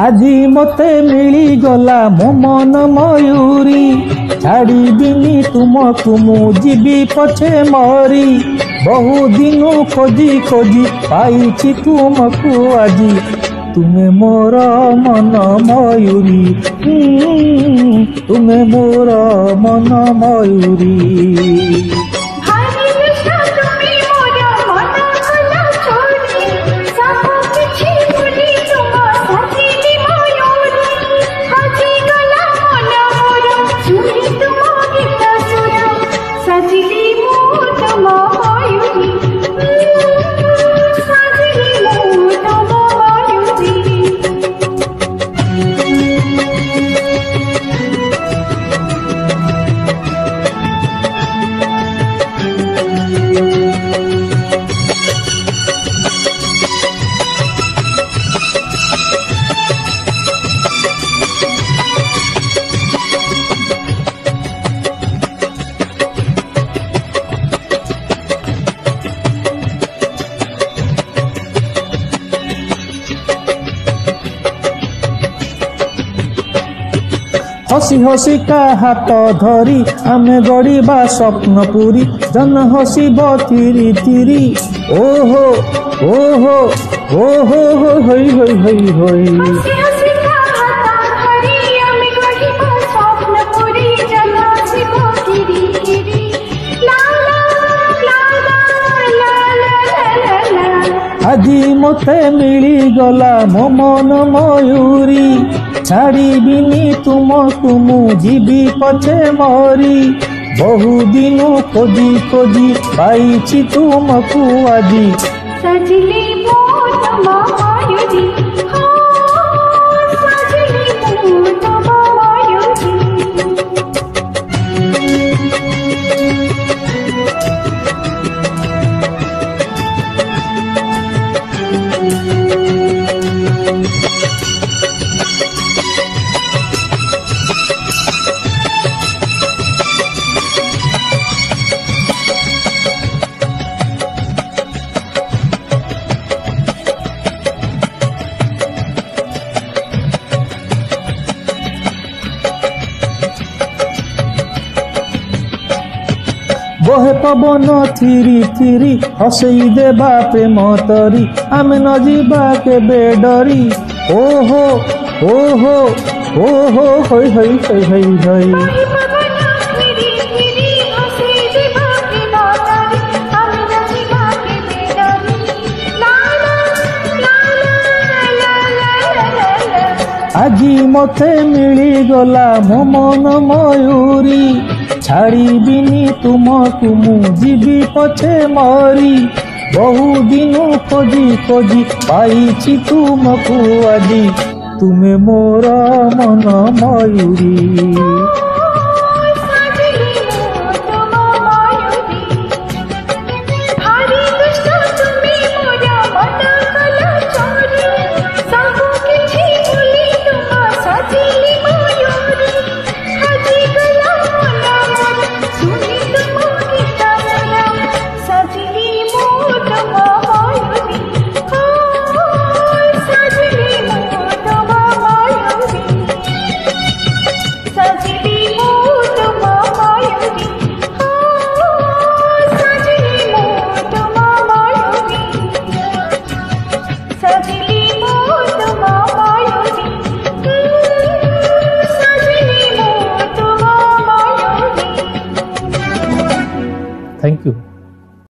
আজি মতে মিলি গলা মো মন মयूरी छाड़ीबिनी तुमको मु जीवी पछे मरी बहु दिन खोजी खोजी पाई तुमको आजी तुम्हें मोर मन मयूरी तुम्हें मोर मन मयूरी हसी हसी का हाथ धरी आमे गड़ीबा स्वप्न पूरी जन हसीब तिरी तिरी ओहो ओहो ओहो होई होई होई होई আজি मते मिली गला मो मन मयूरी छाड़ीबिनी तुमको मु जीवी पछे मरी बहु दिन खोजी खोजी पाई तुमको आजी सजली मोट मयूरी सजली मोट मयूरी बहे पवन थिरी थिरी हसई देबा प्रेम तरी आमे न जीवा के बेडरी ओहो ओहो ओहो होई होई होई होई होई আজি मते मिली गला मो मन मयूरी छाड़ीबिनी तुमको मु जीवी पछे मरी बहु दिन खोजी खोजी पाई तुमको आजी तुम्हें मोर मन मयूरी।